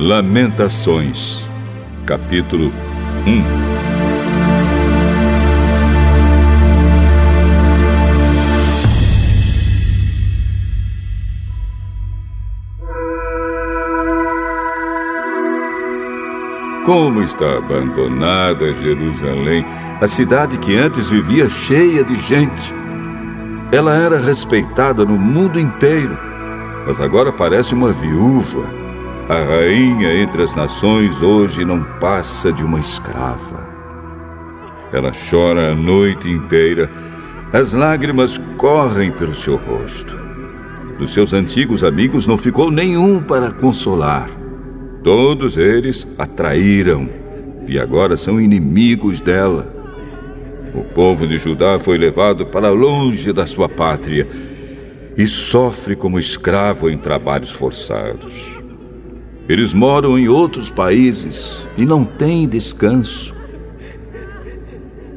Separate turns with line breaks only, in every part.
Lamentações, capítulo 1. Como está abandonada Jerusalém, a cidade que antes vivia cheia de gente. Ela era respeitada no mundo inteiro, mas agora parece uma viúva. A rainha entre as nações hoje não passa de uma escrava. Ela chora a noite inteira, as lágrimas correm pelo seu rosto. Dos seus antigos amigos não ficou nenhum para consolar. Todos eles a traíram e agora são inimigos dela. O povo de Judá foi levado para longe da sua pátria e sofre como escravo em trabalhos forçados. Eles moram em outros países e não têm descanso.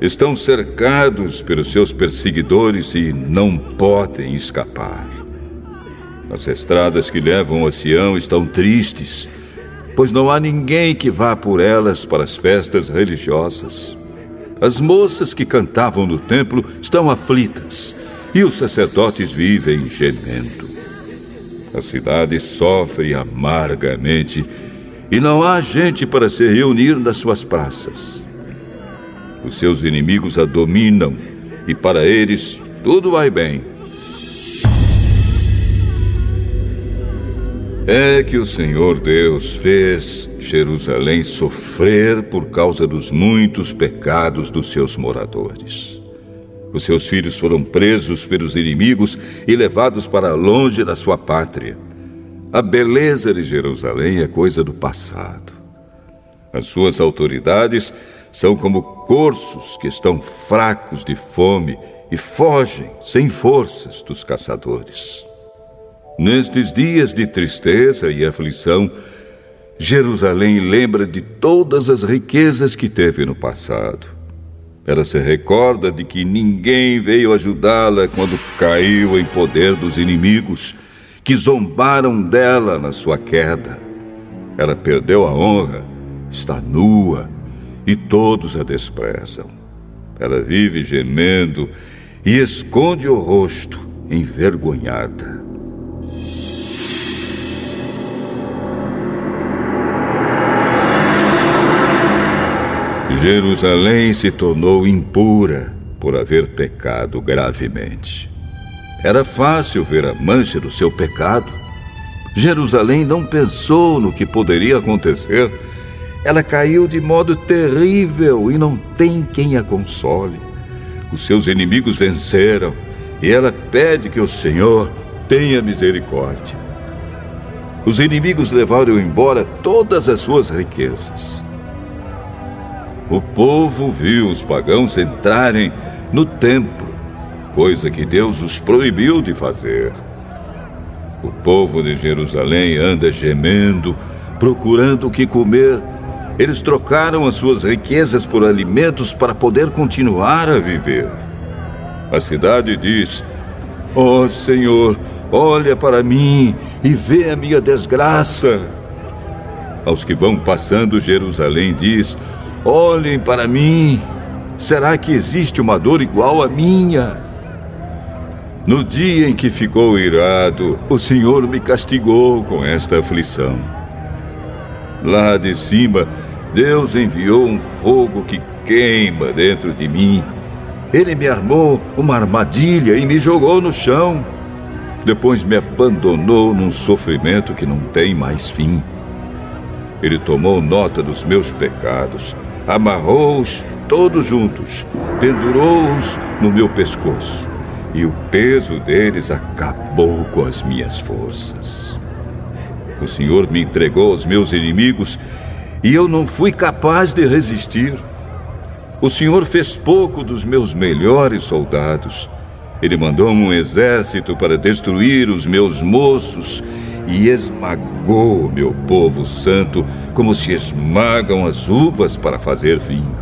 Estão cercados pelos seus perseguidores e não podem escapar. As estradas que levam a Sião estão tristes, pois não há ninguém que vá por elas para as festas religiosas. As moças que cantavam no templo estão aflitas, e os sacerdotes vivem gemendo. A cidade sofre amargamente, e não há gente para se reunir nas suas praças. Os seus inimigos a dominam, e para eles tudo vai bem. É que o Senhor Deus fez Jerusalém sofrer por causa dos muitos pecados dos seus moradores. Os seus filhos foram presos pelos inimigos e levados para longe da sua pátria. A beleza de Jerusalém é coisa do passado. As suas autoridades são como corços que estão fracos de fome e fogem sem forças dos caçadores. Nestes dias de tristeza e aflição, Jerusalém lembra de todas as riquezas que teve no passado. Ela se recorda de que ninguém veio ajudá-la quando caiu em poder dos inimigos, que zombaram dela na sua queda. Ela perdeu a honra, está nua, e todos a desprezam. Ela vive gemendo e esconde o rosto, envergonhada. Jerusalém se tornou impura por haver pecado gravemente. Era fácil ver a mancha do seu pecado. Jerusalém não pensou no que poderia acontecer. Ela caiu de modo terrível e não tem quem a console. Os seus inimigos venceram e ela pede que o Senhor tenha misericórdia. Os inimigos levaram embora todas as suas riquezas. O povo viu os pagãos entrarem no templo, coisa que Deus os proibiu de fazer. O povo de Jerusalém anda gemendo, procurando o que comer. Eles trocaram as suas riquezas por alimentos para poder continuar a viver. A cidade diz: "Ó Senhor, olha para mim e vê a minha desgraça." Aos que vão passando, Jerusalém diz: "Olhem para mim, será que existe uma dor igual à minha?" No dia em que ficou irado, o Senhor me castigou com esta aflição. Lá de cima, Deus enviou um fogo que queima dentro de mim. Ele me armou uma armadilha e me jogou no chão. Depois me abandonou num sofrimento que não tem mais fim. Ele tomou nota dos meus pecados, amarrou-os todos juntos, pendurou-os no meu pescoço, e o peso deles acabou com as minhas forças. O Senhor me entregou aos meus inimigos e eu não fui capaz de resistir. O Senhor fez pouco dos meus melhores soldados. Ele mandou um exército para destruir os meus moços e esmagou o meu povo santo como se esmagam as uvas para fazer vinho.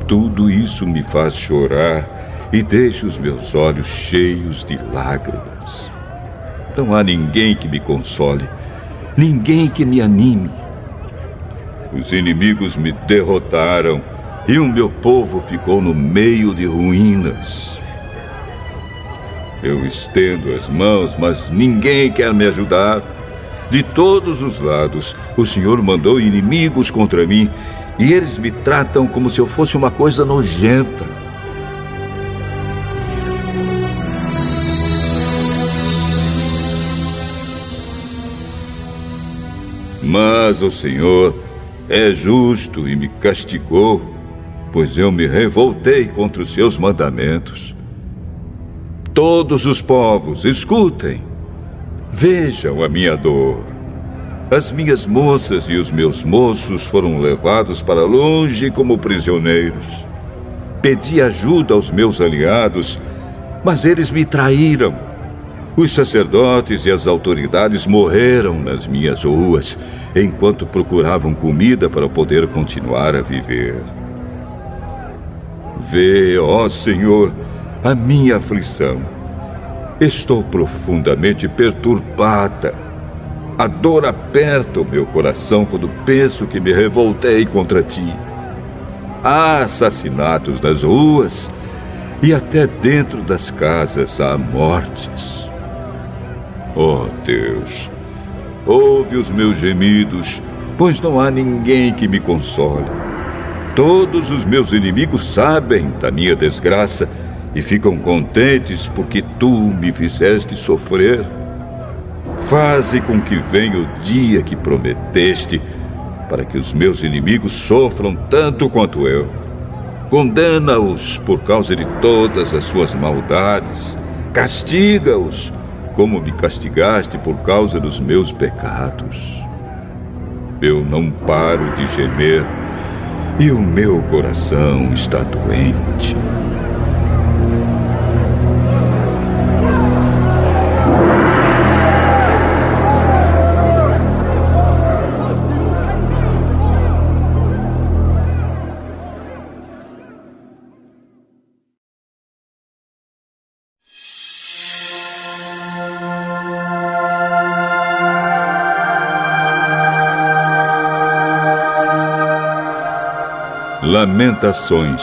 Tudo isso me faz chorar e deixa os meus olhos cheios de lágrimas. Não há ninguém que me console. ninguém que me anime. Os inimigos me derrotaram e o meu povo ficou no meio de ruínas. Eu estendo as mãos, mas ninguém quer me ajudar. De todos os lados, o Senhor mandou inimigos contra mim e eles me tratam como se eu fosse uma coisa nojenta. Mas o Senhor é justo e me castigou, pois eu me revoltei contra os seus mandamentos. Todos os povos, escutem, vejam a minha dor. As minhas moças e os meus moços foram levados para longe como prisioneiros. Pedi ajuda aos meus aliados, mas eles me traíram. Os sacerdotes e as autoridades morreram nas minhas ruas, enquanto procuravam comida para poder continuar a viver. Vê, ó Senhor, a minha aflição. Estou profundamente perturbada. A dor aperta o meu coração quando penso que me revoltei contra ti. Há assassinatos nas ruas e até dentro das casas há mortes. Ó Deus, ouve os meus gemidos, pois não há ninguém que me console. Todos os meus inimigos sabem da minha desgraça e ficam contentes porque tu me fizeste sofrer. Faze com que venha o dia que prometeste, para que os meus inimigos sofram tanto quanto eu. Condena-os por causa de todas as suas maldades. Castiga-os, como me castigaste por causa dos meus pecados. Eu não paro de gemer e o meu coração está doente. Lamentações,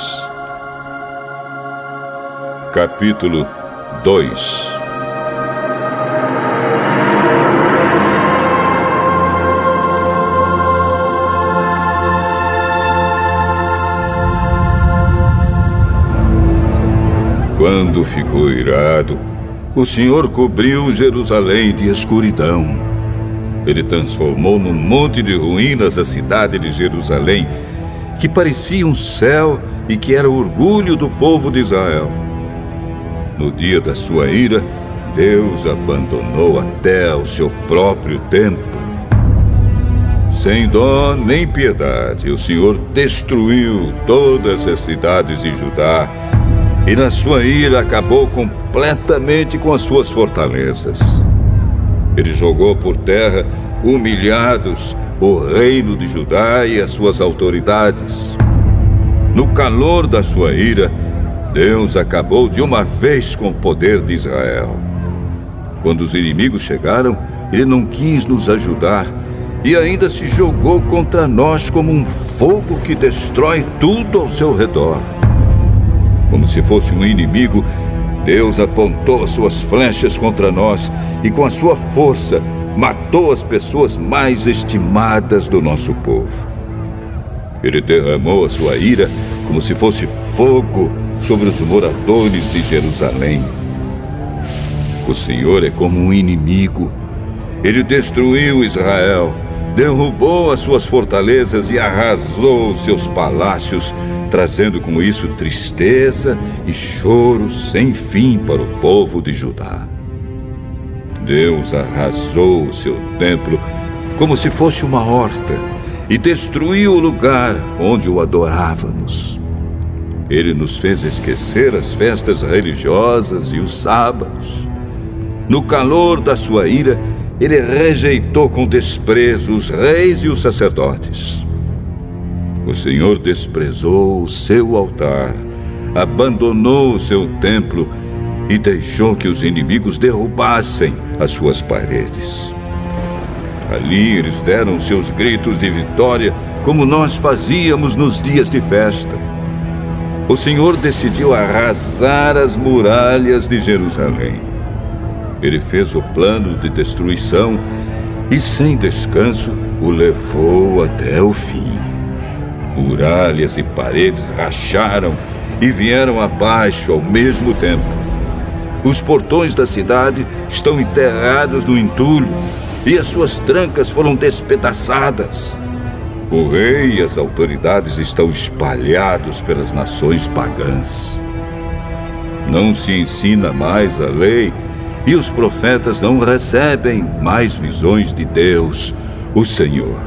capítulo 2. Quando ficou irado, o Senhor cobriu Jerusalém de escuridão. Ele transformou num monte de ruínas a cidade de Jerusalém, que parecia um céu e que era o orgulho do povo de Israel. No dia da sua ira, Deus abandonou até o seu próprio templo. Sem dó nem piedade, o Senhor destruiu todas as cidades de Judá e na sua ira acabou completamente com as suas fortalezas. Ele jogou por terra, humilhados, o reino de Judá e as suas autoridades. No calor da sua ira, Deus acabou de uma vez com o poder de Israel. Quando os inimigos chegaram, ele não quis nos ajudar e ainda se jogou contra nós como um fogo que destrói tudo ao seu redor. Como se fosse um inimigo, Deus apontou as suas flechas contra nós e com a sua força matou as pessoas mais estimadas do nosso povo. Ele derramou a sua ira como se fosse fogo sobre os moradores de Jerusalém. O Senhor é como um inimigo. Ele destruiu Israel, derrubou as suas fortalezas e arrasou os seus palácios, trazendo com isso tristeza e choro sem fim para o povo de Judá. Deus arrasou o seu templo como se fosse uma horta e destruiu o lugar onde o adorávamos. Ele nos fez esquecer as festas religiosas e os sábados. No calor da sua ira, ele rejeitou com desprezo os reis e os sacerdotes. O Senhor desprezou o seu altar, abandonou o seu templo e deixou que os inimigos derrubassem as suas paredes. Ali eles deram seus gritos de vitória, como nós fazíamos nos dias de festa. O Senhor decidiu arrasar as muralhas de Jerusalém. Ele fez o plano de destruição e, sem descanso, o levou até o fim. Muralhas e paredes racharam e vieram abaixo ao mesmo tempo. Os portões da cidade estão enterrados no entulho e as suas trancas foram despedaçadas. O rei e as autoridades estão espalhados pelas nações pagãs. Não se ensina mais a lei e os profetas não recebem mais visões de Deus, o Senhor.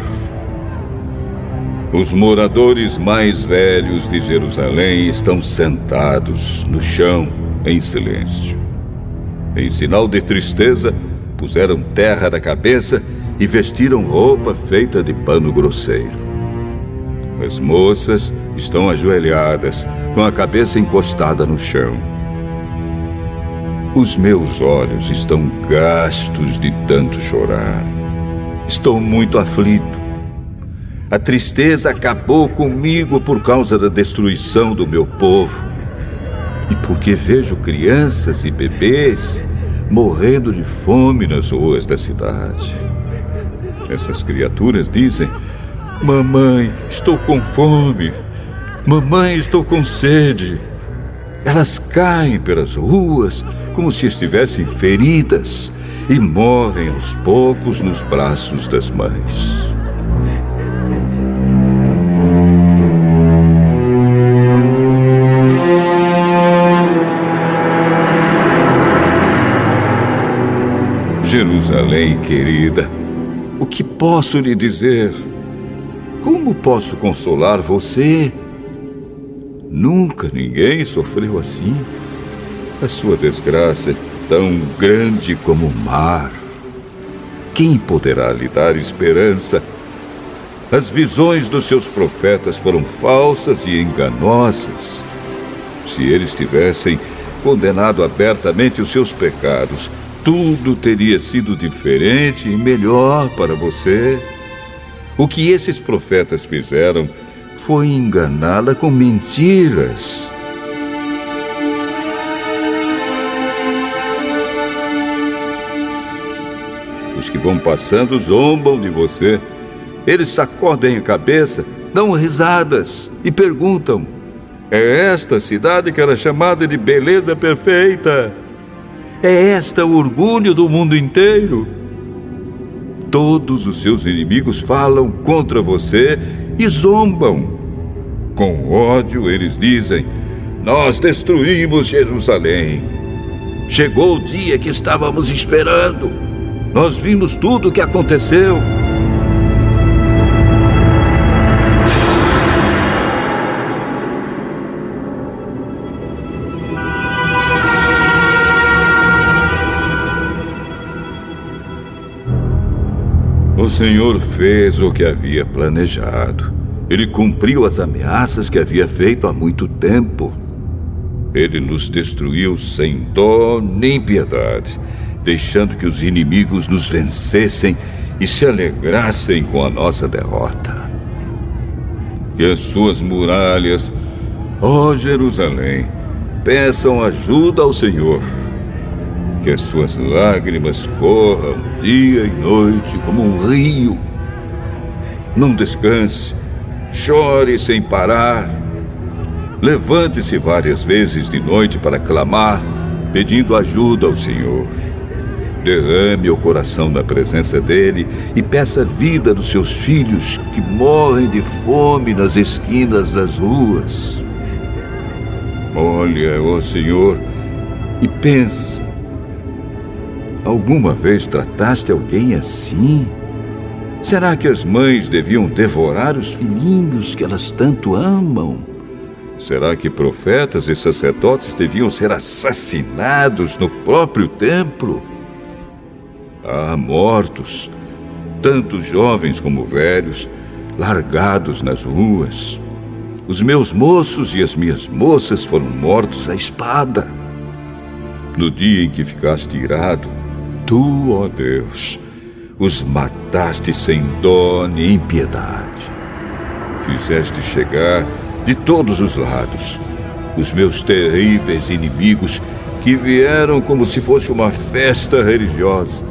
Os moradores mais velhos de Jerusalém estão sentados no chão em silêncio. Em sinal de tristeza, puseram terra na cabeça e vestiram roupa feita de pano grosseiro. As moças estão ajoelhadas, com a cabeça encostada no chão. Os meus olhos estão gastos de tanto chorar. Estou muito aflito. A tristeza acabou comigo por causa da destruição do meu povo. E porque vejo crianças e bebês morrendo de fome nas ruas da cidade. Essas criaturas dizem: mamãe, estou com fome. Mamãe, estou com sede. Elas caem pelas ruas como se estivessem feridas e morrem aos poucos nos braços das mães. Jerusalém, querida, o que posso lhe dizer? Como posso consolar você? Nunca ninguém sofreu assim. A sua desgraça é tão grande como o mar. Quem poderá lhe dar esperança? As visões dos seus profetas foram falsas e enganosas. Se eles tivessem condenado abertamente os seus pecados, tudo teria sido diferente e melhor para você. O que esses profetas fizeram foi enganá-la com mentiras. Os que vão passando zombam de você. Eles sacodem a cabeça, dão risadas e perguntam: é esta a cidade que era chamada de beleza perfeita? É esta o orgulho do mundo inteiro? Todos os seus inimigos falam contra você e zombam. Com ódio eles dizem: nós destruímos Jerusalém. Chegou o dia que estávamos esperando. Nós vimos tudo o que aconteceu. O Senhor fez o que havia planejado. Ele cumpriu as ameaças que havia feito há muito tempo. Ele nos destruiu sem dó nem piedade, deixando que os inimigos nos vencessem e se alegrassem com a nossa derrota. Que as suas muralhas, ó Jerusalém, peçam ajuda ao Senhor. Que as suas lágrimas corram dia e noite como um rio. Não descanse, chore sem parar. Levante-se várias vezes de noite para clamar, pedindo ajuda ao Senhor. Derrame o coração na presença dele e peça a vida dos seus filhos que morrem de fome nas esquinas das ruas. Olha, ó Senhor, e pensa: alguma vez trataste alguém assim? Será que as mães deviam devorar os filhinhos que elas tanto amam? Será que profetas e sacerdotes deviam ser assassinados no próprio templo? Há mortos, tanto jovens como velhos, largados nas ruas. Os meus moços e as minhas moças foram mortos à espada. No dia em que ficaste irado, tu, ó Deus, os mataste sem dó nem piedade. Fizeste chegar de todos os lados os meus terríveis inimigos, que vieram como se fosse uma festa religiosa.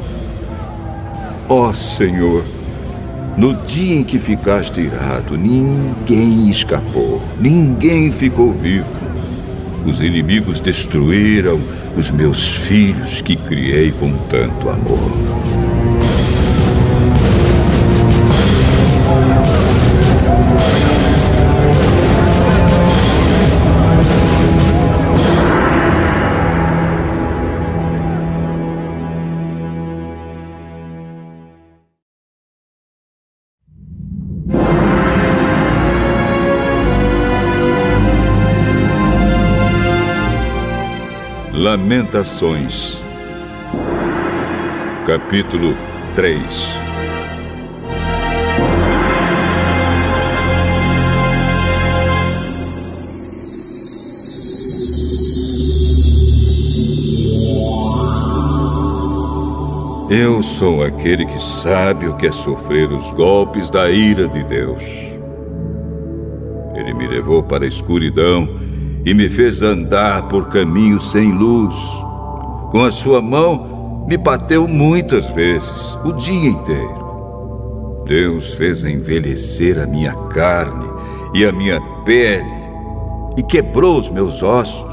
Ó Senhor, no dia em que ficaste irado, ninguém escapou, ninguém ficou vivo. Os inimigos destruíram os meus filhos que criei com tanto amor. Lamentações, capítulo 3. Eu sou aquele que sabe o que é sofrer os golpes da ira de Deus. Ele me levou para a escuridão e me fez andar por caminhos sem luz. Com a sua mão, me bateu muitas vezes, o dia inteiro. Deus fez envelhecer a minha carne e a minha pele e quebrou os meus ossos.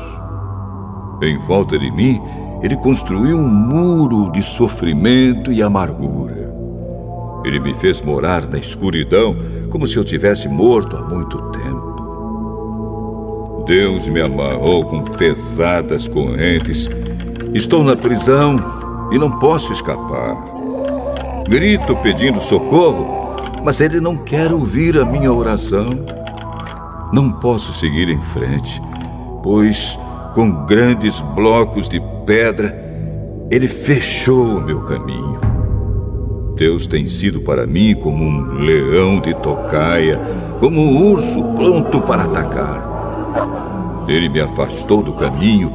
Em volta de mim, Ele construiu um muro de sofrimento e amargura. Ele me fez morar na escuridão como se eu tivesse morto há muito tempo. Deus me amarrou com pesadas correntes. Estou na prisão e não posso escapar. Grito pedindo socorro, mas Ele não quer ouvir a minha oração. Não posso seguir em frente, pois com grandes blocos de pedra Ele fechou o meu caminho. Deus tem sido para mim como um leão de tocaia, como um urso pronto para atacar. Ele me afastou do caminho,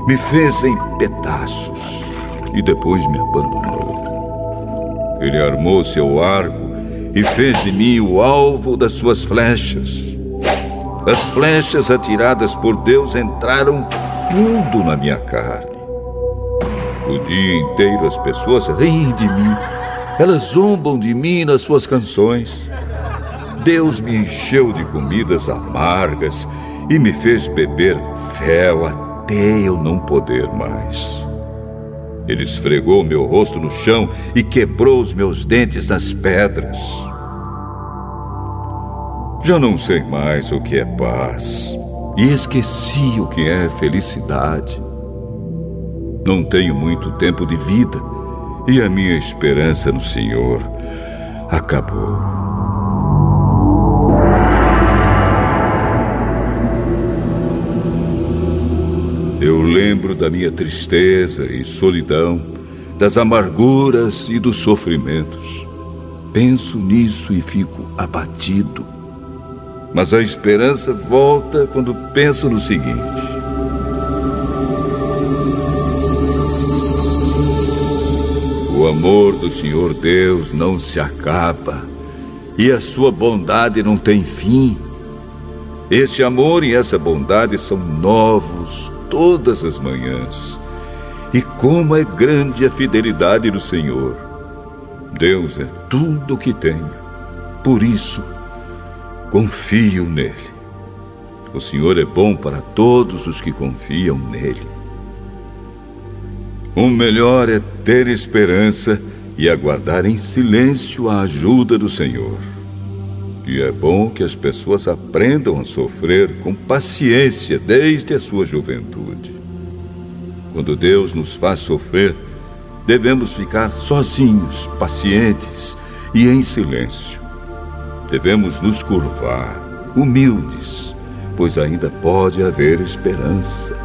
me fez em pedaços e depois me abandonou. Ele armou seu arco e fez de mim o alvo das suas flechas. As flechas atiradas por Deus entraram fundo na minha carne. O dia inteiro as pessoas riem de mim. Elas zombam de mim nas suas canções. Deus me encheu de comidas amargas e me fez beber fel até eu não poder mais. Ele esfregou meu rosto no chão e quebrou os meus dentes nas pedras. Já não sei mais o que é paz e esqueci o que é felicidade. Não tenho muito tempo de vida e a minha esperança no Senhor acabou. Eu lembro da minha tristeza e solidão, das amarguras e dos sofrimentos. Penso nisso e fico abatido. Mas a esperança volta quando penso no seguinte: o amor do Senhor Deus não se acaba e a sua bondade não tem fim. Esse amor e essa bondade são novos todas as manhãs. E como é grande a fidelidade do Senhor. Deus é tudo o que tenho. Por isso, confio nele. O Senhor é bom para todos os que confiam nele. O melhor é ter esperança e aguardar em silêncio a ajuda do Senhor. E é bom que as pessoas aprendam a sofrer com paciência desde a sua juventude. Quando Deus nos faz sofrer, devemos ficar sozinhos, pacientes e em silêncio. Devemos nos curvar, humildes, pois ainda pode haver esperança.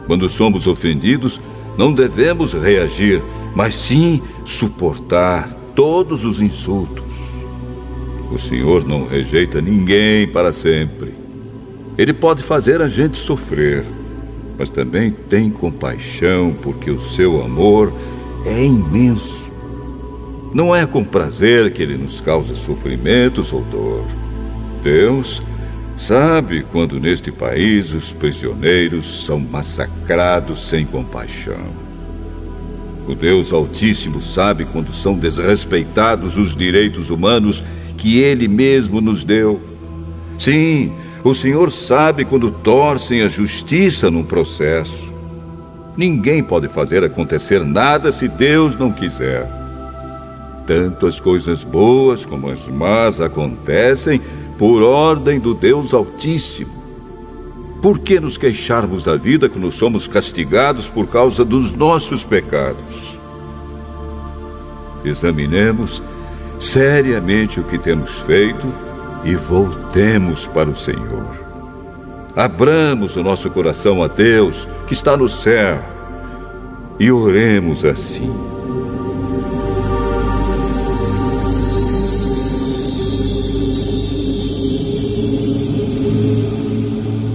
Quando somos ofendidos, não devemos reagir, mas sim suportar todos os insultos. O Senhor não rejeita ninguém para sempre. Ele pode fazer a gente sofrer, mas também tem compaixão, porque o seu amor é imenso. Não é com prazer que Ele nos causa sofrimentos ou dor. Deus sabe quando neste país os prisioneiros são massacrados sem compaixão. O Deus Altíssimo sabe quando são desrespeitados os direitos humanos que Ele mesmo nos deu. Sim, o Senhor sabe quando torcem a justiça num processo. Ninguém pode fazer acontecer nada se Deus não quiser. Tanto as coisas boas como as más acontecem por ordem do Deus Altíssimo. Por que nos queixarmos da vida quando somos castigados por causa dos nossos pecados? Examinemos seriamente o que temos feito e voltemos para o Senhor. Abramos o nosso coração a Deus, que está no céu, e oremos assim.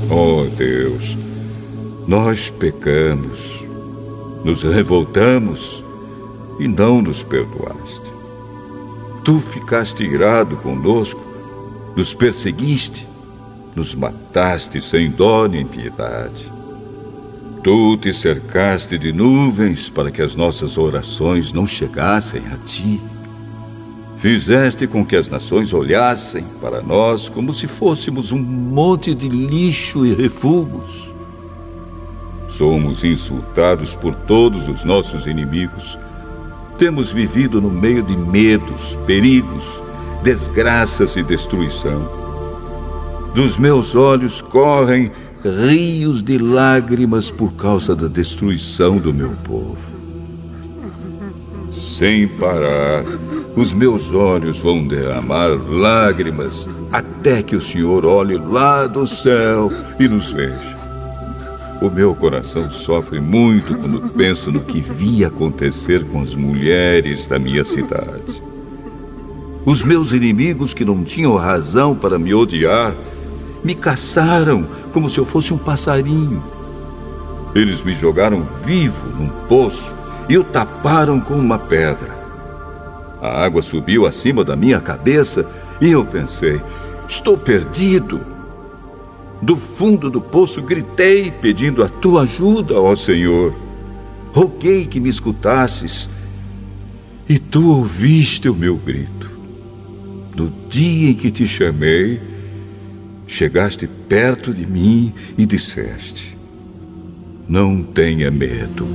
Ó Deus, nós pecamos, nos revoltamos e não nos perdoaste. Tu ficaste irado conosco, nos perseguiste, nos mataste sem dó nem piedade. Tu te cercaste de nuvens para que as nossas orações não chegassem a ti. Fizeste com que as nações olhassem para nós como se fôssemos um monte de lixo e refugos. Somos insultados por todos os nossos inimigos. Temos vivido no meio de medos, perigos, desgraças e destruição. Dos meus olhos correm rios de lágrimas por causa da destruição do meu povo. Sem parar, os meus olhos vão derramar lágrimas até que o Senhor olhe lá do céu e nos veja. O meu coração sofre muito quando penso no que vi acontecer com as mulheres da minha cidade. Os meus inimigos, que não tinham razão para me odiar, me caçaram como se eu fosse um passarinho. Eles me jogaram vivo num poço e o taparam com uma pedra. A água subiu acima da minha cabeça e eu pensei: estou perdido. Do fundo do poço gritei pedindo a tua ajuda, ó Senhor. Roguei que me escutasses e tu ouviste o meu grito. No dia em que te chamei, chegaste perto de mim e disseste: não tenha medo.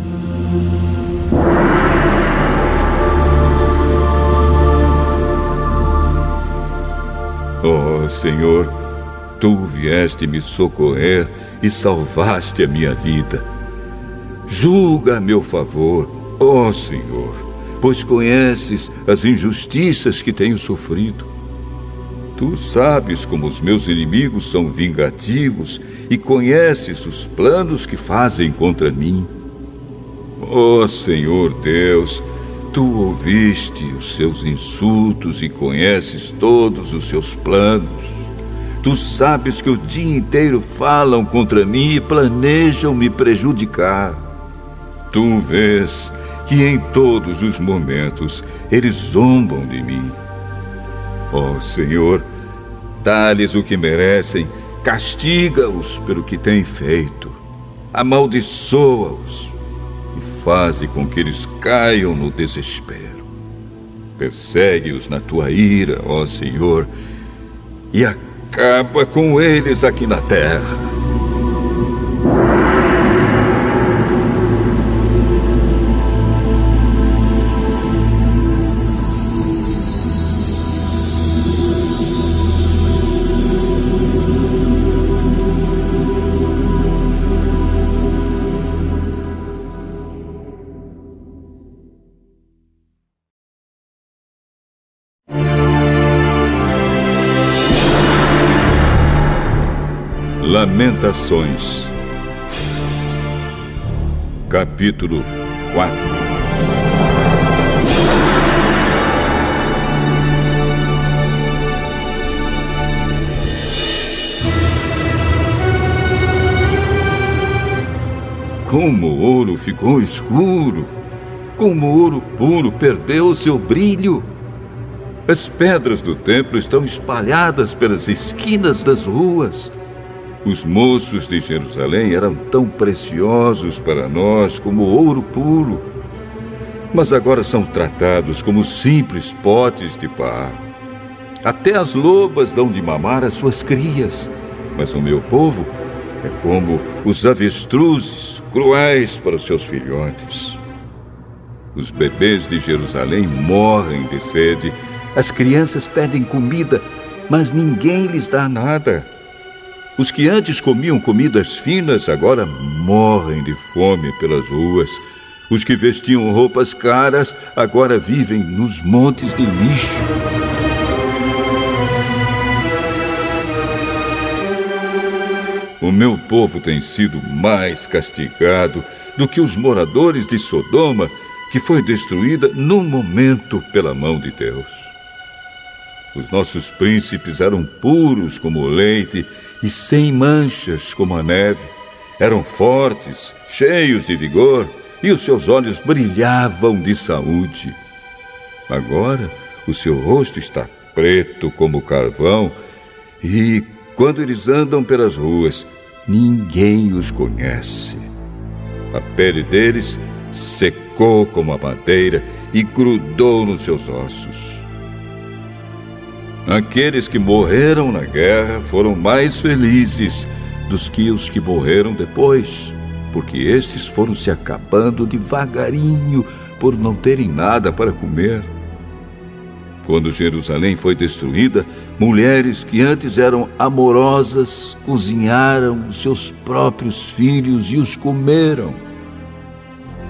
Ó Senhor, tu vieste me socorrer e salvaste a minha vida. Julga a meu favor, ó Senhor, pois conheces as injustiças que tenho sofrido. Tu sabes como os meus inimigos são vingativos e conheces os planos que fazem contra mim. Ó Senhor Deus, tu ouviste os seus insultos e conheces todos os seus planos. Tu sabes que o dia inteiro falam contra mim e planejam me prejudicar. Tu vês que em todos os momentos eles zombam de mim. Ó Senhor, dá-lhes o que merecem, castiga-os pelo que têm feito, amaldiçoa-os e faze com que eles caiam no desespero. Persegue-os na tua ira, ó Senhor, e acaba com eles aqui na terra. Lamentações, capítulo 4. Como o ouro ficou escuro, como o ouro puro perdeu o seu brilho. As pedras do templo estão espalhadas pelas esquinas das ruas. Os moços de Jerusalém eram tão preciosos para nós como o ouro puro, mas agora são tratados como simples potes de barro. Até as lobas dão de mamar às suas crias, mas o meu povo é como os avestruzes, cruéis para os seus filhotes. Os bebês de Jerusalém morrem de sede. As crianças pedem comida, mas ninguém lhes dá nada. Os que antes comiam comidas finas agora morrem de fome pelas ruas. Os que vestiam roupas caras agora vivem nos montes de lixo. O meu povo tem sido mais castigado do que os moradores de Sodoma, que foi destruída num momento pela mão de Deus. Os nossos príncipes eram puros como o leite e sem manchas como a neve. Eram fortes, cheios de vigor, e os seus olhos brilhavam de saúde. Agora, o seu rosto está preto como carvão, e quando eles andam pelas ruas, ninguém os conhece. A pele deles secou como a madeira e grudou nos seus ossos. Aqueles que morreram na guerra foram mais felizes dos que os que morreram depois, porque estes foram se acabando devagarinho por não terem nada para comer. Quando Jerusalém foi destruída, mulheres que antes eram amorosas cozinharam os seus próprios filhos e os comeram.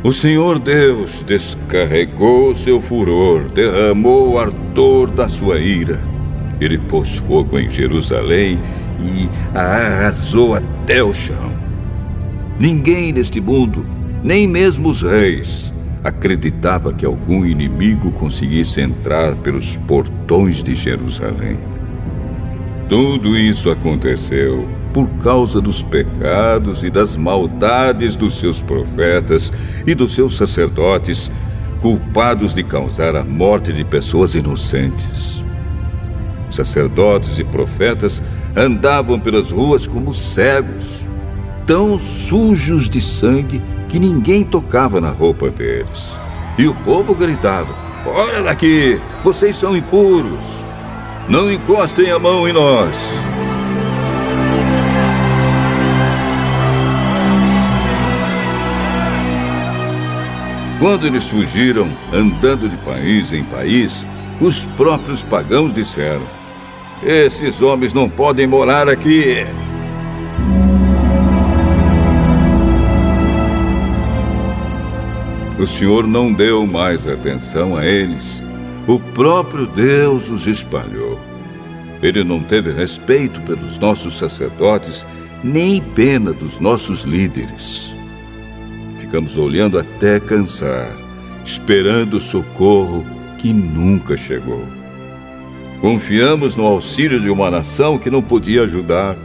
O Senhor Deus descarregou seu furor, derramou o ardor da sua ira. Ele pôs fogo em Jerusalém e a arrasou até o chão. Ninguém neste mundo, nem mesmo os reis, acreditava que algum inimigo conseguisse entrar pelos portões de Jerusalém. Tudo isso aconteceu por causa dos pecados e das maldades dos seus profetas e dos seus sacerdotes, culpados de causar a morte de pessoas inocentes. Sacerdotes e profetas andavam pelas ruas como cegos, tão sujos de sangue que ninguém tocava na roupa deles. E o povo gritava: "Fora daqui! Vocês são impuros! Não encostem a mão em nós!" Quando eles fugiram, andando de país em país, os próprios pagãos disseram: "Esses homens não podem morar aqui." O Senhor não deu mais atenção a eles. O próprio Deus os espalhou. Ele não teve respeito pelos nossos sacerdotes, nem pena dos nossos líderes. Ficamos olhando até cansar, esperando o socorro que nunca chegou. Confiamos no auxílio de uma nação que não podia ajudar.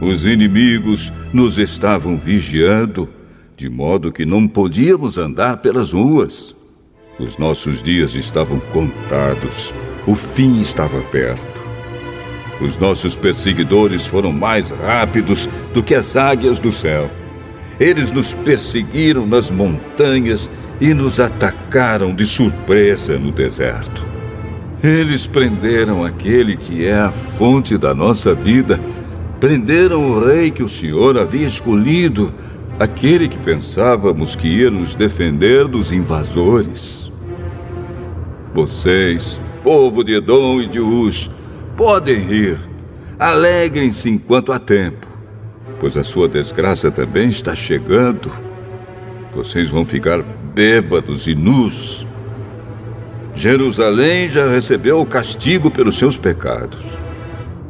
Os inimigos nos estavam vigiando, de modo que não podíamos andar pelas ruas. Os nossos dias estavam contados. O fim estava perto. Os nossos perseguidores foram mais rápidos do que as águias do céu. Eles nos perseguiram nas montanhas e nos atacaram de surpresa no deserto. Eles prenderam aquele que é a fonte da nossa vida. Prenderam o rei que o Senhor havia escolhido, aquele que pensávamos que ia nos defender dos invasores. Vocês, povo de Edom e de Uz, podem rir. Alegrem-se enquanto há tempo, pois a sua desgraça também está chegando. Vocês vão ficar bêbados e nus. Jerusalém já recebeu o castigo pelos seus pecados.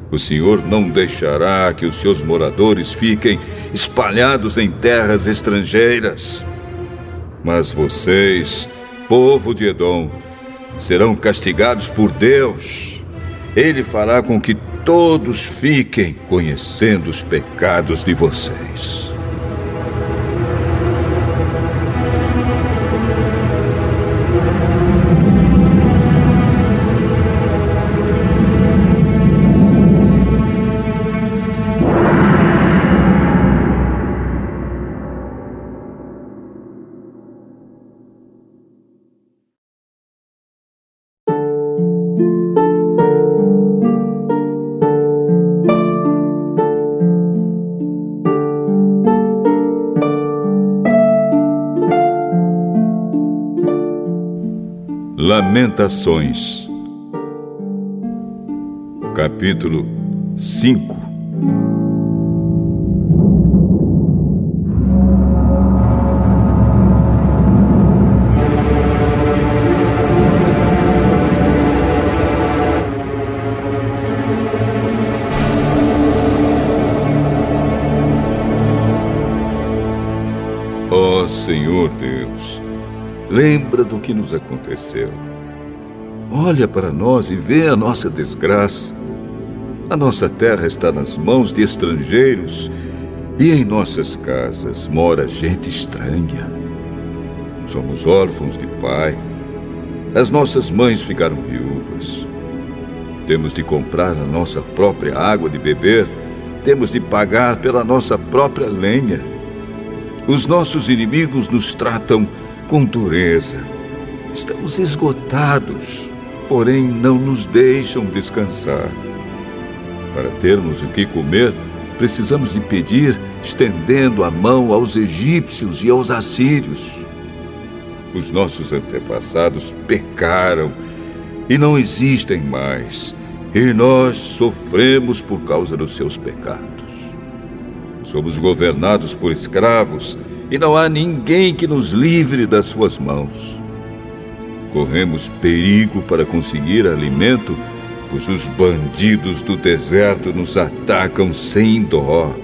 O Senhor não deixará que os seus moradores fiquem espalhados em terras estrangeiras. Mas vocês, povo de Edom, serão castigados por Deus. Ele fará com que todos fiquem conhecendo os pecados de vocês. Lamentações, capítulo 5. Ó Senhor Deus, lembra do que nos aconteceu. Olha para nós e vê a nossa desgraça. A nossa terra está nas mãos de estrangeiros e em nossas casas mora gente estranha. Somos órfãos de pai. As nossas mães ficaram viúvas. Temos de comprar a nossa própria água de beber. Temos de pagar pela nossa própria lenha. Os nossos inimigos nos tratam com dureza. Estamos esgotados, porém não nos deixam descansar. Para termos o que comer, precisamos de pedir, estendendo a mão aos egípcios e aos assírios. Os nossos antepassados pecaram e não existem mais, e nós sofremos por causa dos seus pecados. Somos governados por escravos e não há ninguém que nos livre das suas mãos. Corremos perigo para conseguir alimento, pois os bandidos do deserto nos atacam sem dó.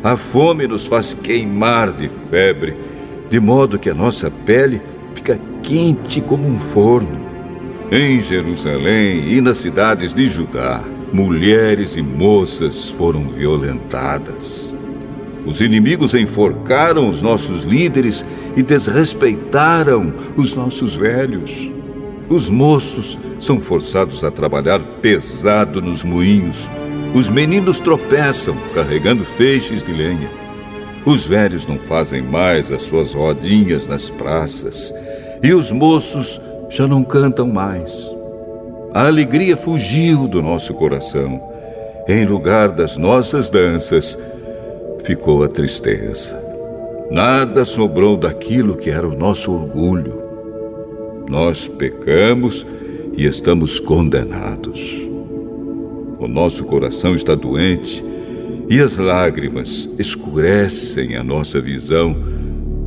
A fome nos faz queimar de febre, de modo que a nossa pele fica quente como um forno. Em Jerusalém e nas cidades de Judá, mulheres e moças foram violentadas. Os inimigos enforcaram os nossos líderes e desrespeitaram os nossos velhos. Os moços são forçados a trabalhar pesado nos moinhos. Os meninos tropeçam carregando feixes de lenha. Os velhos não fazem mais as suas rodinhas nas praças. E os moços já não cantam mais. A alegria fugiu do nosso coração. Em lugar das nossas danças, ficou a tristeza. Nada sobrou daquilo que era o nosso orgulho. Nós pecamos e estamos condenados. O nosso coração está doente e as lágrimas escurecem a nossa visão,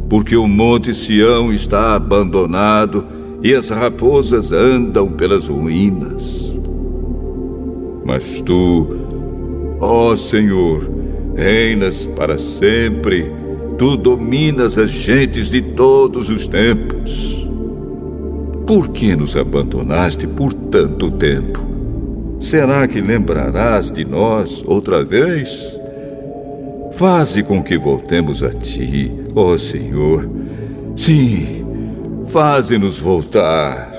porque o monte Sião está abandonado e as raposas andam pelas ruínas. Mas tu, ó Senhor, reinas para sempre. Tu dominas as gentes de todos os tempos. Por que nos abandonaste por tanto tempo? Será que lembrarás de nós outra vez? Faze com que voltemos a ti, ó Senhor. Sim, faze-nos voltar.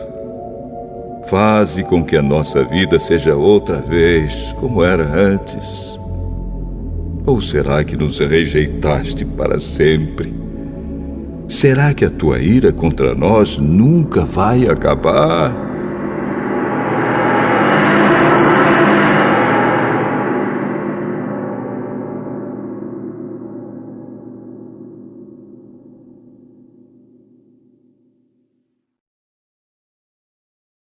Faze com que a nossa vida seja outra vez como era antes. Ou será que nos rejeitaste para sempre? Será que a tua ira contra nós nunca vai acabar?